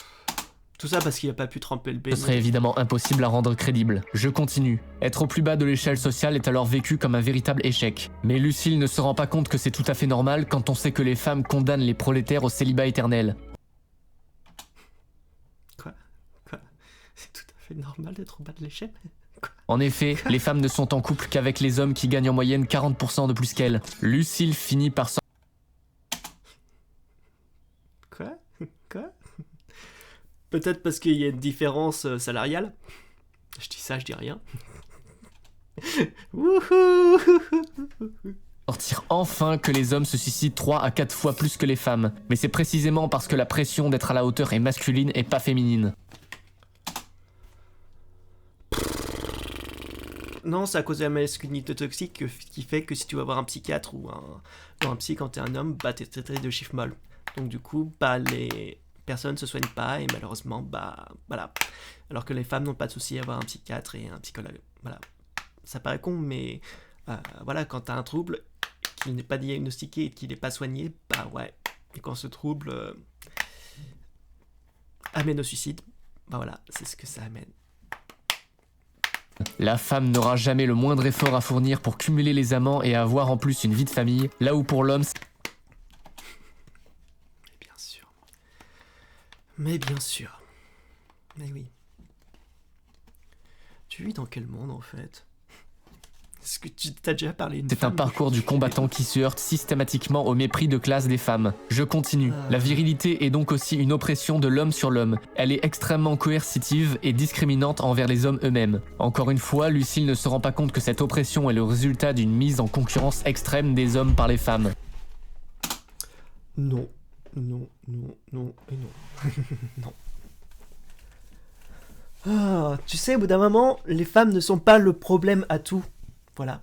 Tout ça parce qu'il a pas pu tremper le ce béni. serait évidemment impossible à rendre crédible. Je continue. Être au plus bas de l'échelle sociale est alors vécu comme un véritable échec. Mais Lucille ne se rend pas compte que c'est tout à fait normal quand on sait que les femmes condamnent les prolétaires au célibat éternel. Quoi? C'est tout à fait normal d'être au bas de l'échelle? En effet, les femmes ne sont en couple qu'avec les hommes qui gagnent en moyenne 40% de plus qu'elles. Lucille finit par Quoi? Peut-être parce qu'il y a une différence salariale. Je dis ça, je dis rien. Wouhou! sortir enfin que les hommes se suicident 3 à 4 fois plus que les femmes. Mais c'est précisément parce que la pression d'être à la hauteur est masculine et pas féminine. Non, c'est à cause de la masculinité toxique qui fait que si tu vas voir un psychiatre ou un psy quand t'es un homme, bah t'es traité de chiffre molle. Donc du coup, bah personne ne se soigne pas et malheureusement, voilà. Alors que les femmes n'ont pas de souci à avoir un psychiatre et un psychologue. Voilà. Ça paraît con, mais voilà, quand t'as un trouble, qu'il n'est pas diagnostiqué et qu'il n'est pas soigné, ouais. Et quand ce trouble amène au suicide, voilà, c'est ce que ça amène. La femme n'aura jamais le moindre effort à fournir pour cumuler les amants et avoir en plus une vie de famille, là où pour l'homme... Bien sûr. Mais bien sûr. Mais oui. Tu vis dans quel monde en fait? Est-ce que tu t'as déjà parlé d'une C'est un femme parcours du combattant qui se heurte systématiquement au mépris de classe des femmes. Je continue. La virilité est donc aussi une oppression de l'homme sur l'homme. Elle est extrêmement coercitive et discriminante envers les hommes eux-mêmes. Encore une fois, Lucille ne se rend pas compte que cette oppression est le résultat d'une mise en concurrence extrême des hommes par les femmes. Non, non, non, non et non. Non. Ah, tu sais, au bout d'un moment, les femmes ne sont pas le problème à tout. Voilà.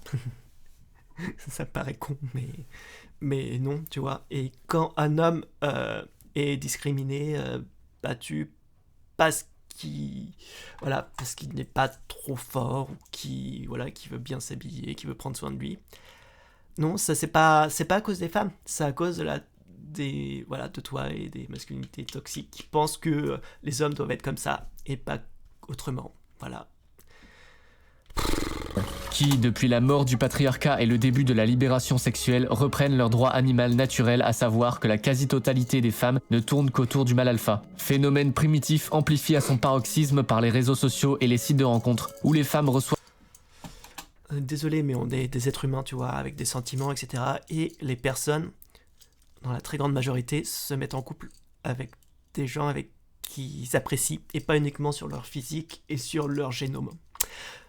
Ça paraît con, mais non, tu vois. Et quand un homme est discriminé, battu, parce qu'il n'est pas trop fort, ou qui veut bien s'habiller, qui veut prendre soin de lui, non, ça c'est pas à cause des femmes, c'est à cause de toi et des masculinités toxiques qui pensent que les hommes doivent être comme ça et pas autrement. Voilà. Qui, depuis la mort du patriarcat et le début de la libération sexuelle, reprennent leur droit animal naturel, à savoir que la quasi-totalité des femmes ne tourne qu'autour du mâle alpha. Phénomène primitif amplifié à son paroxysme par les réseaux sociaux et les sites de rencontres, où les femmes reçoivent... Désolé, mais on est des êtres humains, tu vois, avec des sentiments, etc. Et les personnes, dans la très grande majorité, se mettent en couple avec des gens avec qui ils apprécient, et pas uniquement sur leur physique et sur leur génome.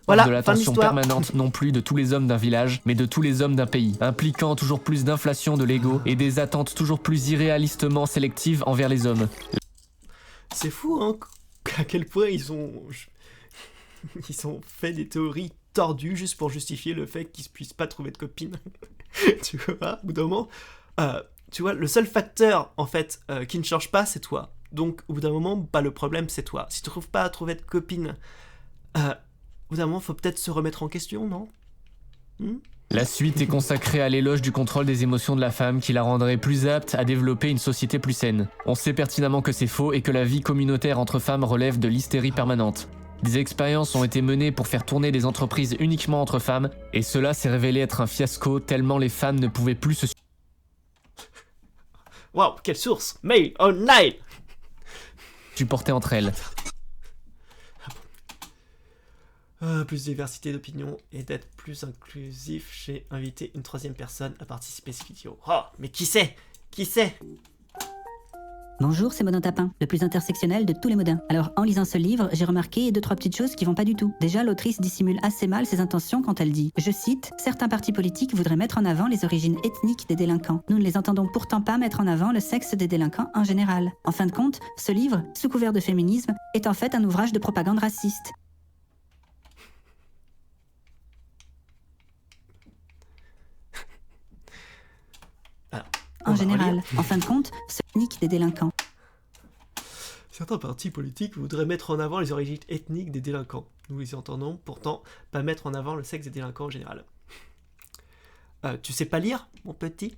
Voilà, de l'attention permanente non plus de tous les hommes d'un village, mais de tous les hommes d'un pays, impliquant toujours plus d'inflation de l'ego et des attentes toujours plus irréalistement sélectives envers les hommes. C'est fou, hein, à quel point ils ont fait des théories tordues juste pour justifier le fait qu'ils ne puissent pas trouver de copine. Tu vois, au bout d'un moment, tu vois, le seul facteur, en fait, qui ne change pas, c'est toi. Donc, au bout d'un moment, le problème, c'est toi. Si tu ne trouves pas à trouver de copine, au bout d'un moment, faut peut-être se remettre en question, non? La suite est consacrée à l'éloge du contrôle des émotions de la femme qui la rendrait plus apte à développer une société plus saine. On sait pertinemment que c'est faux et que la vie communautaire entre femmes relève de l'hystérie permanente. Des expériences ont été menées pour faire tourner des entreprises uniquement entre femmes, et cela s'est révélé être un fiasco tellement les femmes ne pouvaient plus se... Waouh, quelle source! Mail online! supporter entre elles. Plus de diversité d'opinion et d'être plus inclusif. J'ai invité une troisième personne à participer à cette vidéo. Oh, mais qui c'est? Qui c'est? Bonjour, c'est Modin Tapin, le plus intersectionnel de tous les modins. Alors, en lisant ce livre, j'ai remarqué 2-3 petites choses qui vont pas du tout. Déjà, l'autrice dissimule assez mal ses intentions quand elle dit, je cite, « Certains partis politiques voudraient mettre en avant les origines ethniques des délinquants. Nous ne les entendons pourtant pas mettre en avant le sexe des délinquants en général. » En fin de compte, ce livre, sous couvert de féminisme, est en fait un ouvrage de propagande raciste. En général, en fin de compte, ce ethnique des délinquants. Certains partis politiques voudraient mettre en avant les origines ethniques des délinquants. Nous les entendons pourtant pas mettre en avant le sexe des délinquants en général. Tu sais pas lire, mon petit?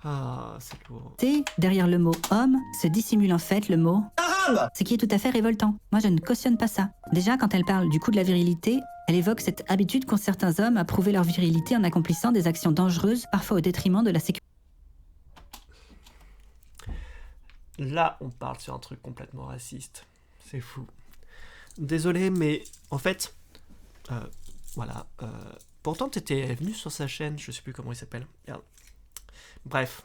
Ah, c'est lourd. Derrière le mot homme se dissimule en fait le mot arabe, ce qui est tout à fait révoltant. Moi, je ne cautionne pas ça. Déjà, quand elle parle du coup de la virilité, elle évoque cette habitude qu'ont certains hommes à prouver leur virilité en accomplissant des actions dangereuses, parfois au détriment de la sécurité. Là, on parle sur un truc complètement raciste. C'est fou. Désolé, mais en fait, voilà. Pourtant, t'étais venu sur sa chaîne, je sais plus comment il s'appelle. Merde. Bref,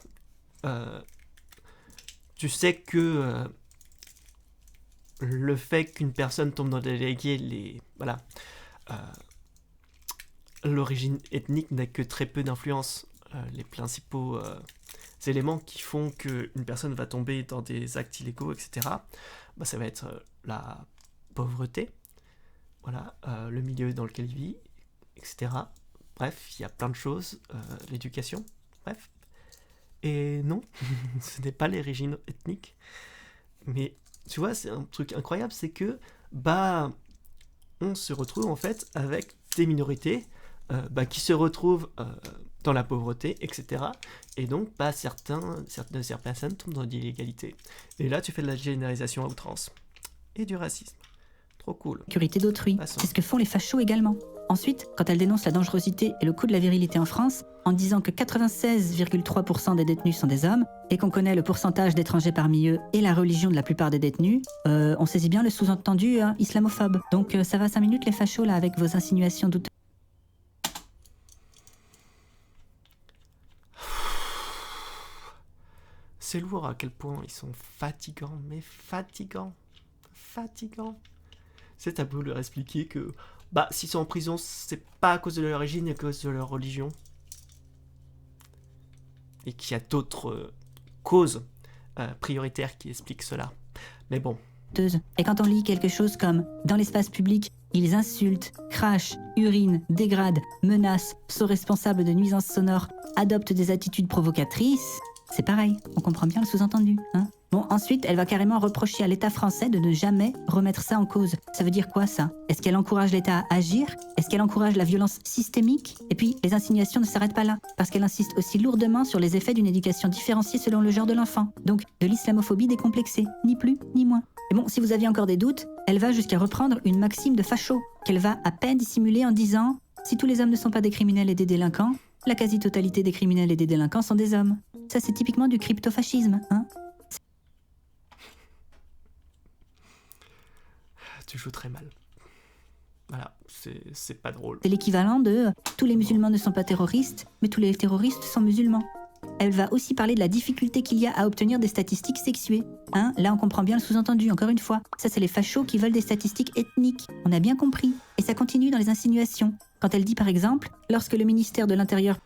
tu sais que le fait qu'une personne tombe dans des délégués, l'origine ethnique n'a que très peu d'influence. Les principaux éléments qui font qu'une personne va tomber dans des actes illégaux, etc., ça va être la pauvreté, voilà, le milieu dans lequel il vit, etc. Bref, il y a plein de choses, l'éducation, bref. Et non, ce n'est pas l'origine ethnique. Mais tu vois, c'est un truc incroyable, c'est que bah on se retrouve en fait avec des minorités qui se retrouvent dans la pauvreté, etc. Et donc certaines de ces personnes tombent dans l'illégalité. Et là, tu fais de la généralisation à outrance. Et du racisme. Trop cool. Sécurité d'autrui. Passons. C'est ce que font les fachos également. Ensuite, quand elle dénonce la dangerosité et le coût de la virilité en France, en disant que 96,3% des détenus sont des hommes, et qu'on connaît le pourcentage d'étrangers parmi eux et la religion de la plupart des détenus, on saisit bien le sous-entendu islamophobe. Donc ça va 5 minutes les fachos là avec vos insinuations douteuses. C'est lourd à quel point ils sont fatigants, mais fatigants. C'est t'as beau leur expliquer que s'ils sont en prison, c'est pas à cause de leur origine, mais à cause de leur religion. Et qu'il y a d'autres causes prioritaires qui expliquent cela. Mais bon. Et quand on lit quelque chose comme « Dans l'espace public, ils insultent, crachent, urinent, dégradent, menacent, sont responsables de nuisances sonores, adoptent des attitudes provocatrices », c'est pareil, on comprend bien le sous-entendu, hein. Bon, ensuite, elle va carrément reprocher à l'État français de ne jamais remettre ça en cause. Ça veut dire quoi, ça? Est-ce qu'elle encourage l'État à agir? Est-ce qu'elle encourage la violence systémique? Et puis, les insinuations ne s'arrêtent pas là, parce qu'elle insiste aussi lourdement sur les effets d'une éducation différenciée selon le genre de l'enfant. Donc, de l'islamophobie décomplexée, ni plus, ni moins. Et bon, si vous aviez encore des doutes, elle va jusqu'à reprendre une maxime de facho, qu'elle va à peine dissimuler en disant « Si tous les hommes ne sont pas des criminels et des délinquants, la quasi-totalité des criminels et des délinquants sont des hommes. » Ça, c'est typiquement du cryptofascisme, hein. Tu joues très mal. Voilà, c'est pas drôle. C'est l'équivalent de « Tous les musulmans ne sont pas terroristes, mais tous les terroristes sont musulmans ». Elle va aussi parler de la difficulté qu'il y a à obtenir des statistiques sexuées. Hein, là, on comprend bien le sous-entendu, encore une fois. Ça, c'est les fachos qui veulent des statistiques ethniques. On a bien compris. Et ça continue dans les insinuations. Quand elle dit, par exemple, lorsque le ministère de l'Intérieur...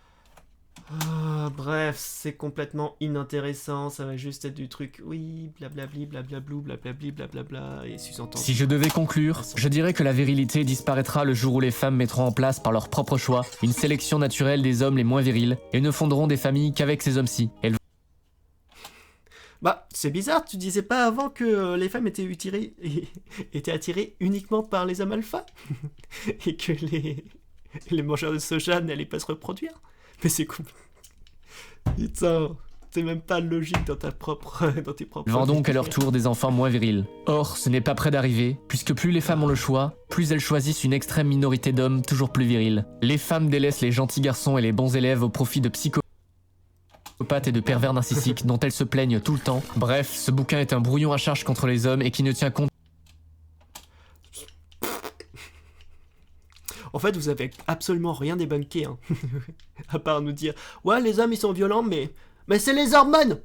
Bref, c'est complètement inintéressant, ça va juste être du truc, oui, blablabli, blablablou, blablabli, blablabla, et sous-entendu. Si je devais conclure, je dirais que la virilité disparaîtra le jour où les femmes mettront en place par leur propre choix une sélection naturelle des hommes les moins virils et ne fonderont des familles qu'avec ces hommes-ci. Elles... C'est bizarre, tu disais pas avant que les femmes étaient attirées uniquement par les hommes alpha et que les mangeurs de soja n'allaient pas se reproduire. Mais c'est cool. Putain, c'est même pas logique dans tes propres... Vend donc à leur tour des enfants moins virils. Or, ce n'est pas près d'arriver, puisque plus les femmes ont le choix, plus elles choisissent une extrême minorité d'hommes toujours plus virils. Les femmes délaissent les gentils garçons et les bons élèves au profit de psychopathes et de pervers narcissiques dont elles se plaignent tout le temps. Bref, ce bouquin est un brouillon à charge contre les hommes et qui ne tient compte... En fait, vous avez absolument rien débunké, hein. À part nous dire « Ouais, les hommes, ils sont violents, mais c'est les hormones.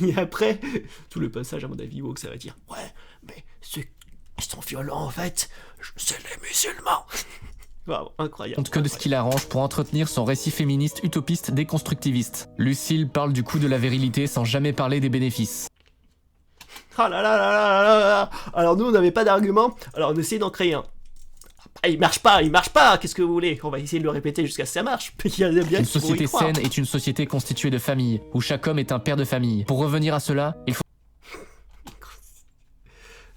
Et après, tout le passage, à mon avis, woke, ça va dire « Ouais, mais ceux qui sont violents, en fait, c'est les musulmans. » Wow, incroyable. Que de ce qu'il arrange pour entretenir son récit féministe utopiste déconstructiviste. Lucille parle du coût de la virilité sans jamais parler des bénéfices. Ah là là là là là là. Alors nous, on n'avait pas d'argument, alors on essaie d'en créer un. Il marche pas, qu'est-ce que vous voulez? On va essayer de le répéter jusqu'à ce que ça marche. Une société saine est une société constituée de familles, où chaque homme est un père de famille. Pour revenir à cela, il faut...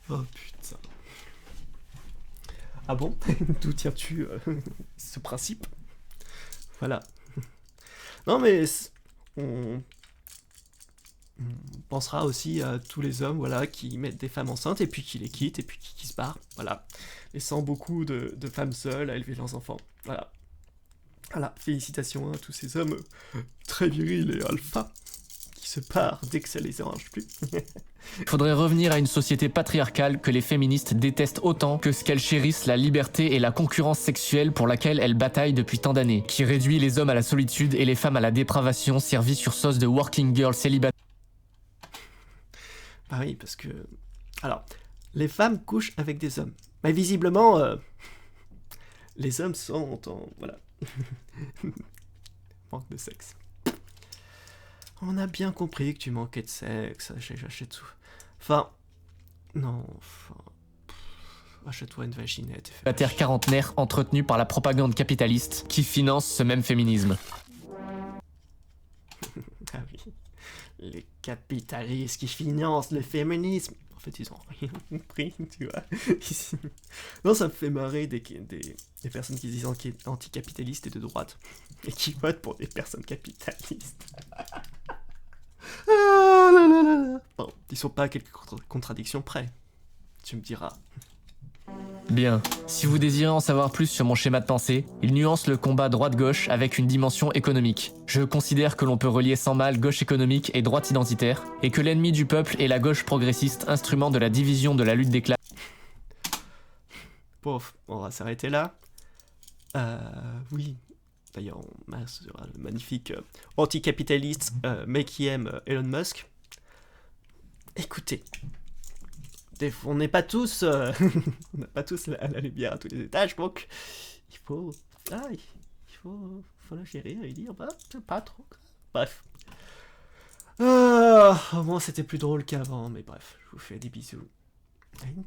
Oh putain. Ah bon? D'où tiens-tu ce principe? Voilà. Non mais... On pensera aussi à tous les hommes, voilà, qui mettent des femmes enceintes et puis qui les quittent et puis qui se barrent, voilà, laissant beaucoup de femmes seules à élever leurs enfants, voilà. Voilà, félicitations à tous ces hommes très virils et alpha qui se barrent dès que ça les arrange plus. Il faudrait revenir à une société patriarcale que les féministes détestent autant que ce qu'elles chérissent la liberté et la concurrence sexuelle pour laquelle elles bataillent depuis tant d'années, qui réduit les hommes à la solitude et les femmes à la dépravation servie sur sauce de working girl célibataire. Ah oui, parce que... Alors, les femmes couchent avec des hommes. Mais visiblement, les hommes sont en... Voilà. Manque de sexe. On a bien compris que tu manquais de sexe. Achète tout. Enfin... Non, enfin... Achète-toi une vaginette. La terre quarantenaire entretenue par la propagande capitaliste qui finance ce même féminisme. les capitalistes qui financent le féminisme. En fait, ils ont rien compris, tu vois. Non, ça me fait marrer des personnes qui disent anticapitalistes et de droite, et qui votent pour des personnes capitalistes. Ah là là là là. Bon, ils sont pas à quelques contradictions près, tu me diras. Bien. Si vous désirez en savoir plus sur mon schéma de pensée, il nuance le combat droite-gauche avec une dimension économique. Je considère que l'on peut relier sans mal gauche économique et droite identitaire, et que l'ennemi du peuple est la gauche progressiste, instrument de la division de la lutte des classes. Bon, on va s'arrêter là. Oui. D'ailleurs, on sera le magnifique anticapitaliste mec qui aime Elon Musk. Écoutez, on n'est pas tous, on n'a pas tous la lumière à tous les étages, donc il faut la gérer et dire, bah, c'est pas trop grave. Bref. Au moins, c'était plus drôle qu'avant, mais bref, je vous fais des bisous. À une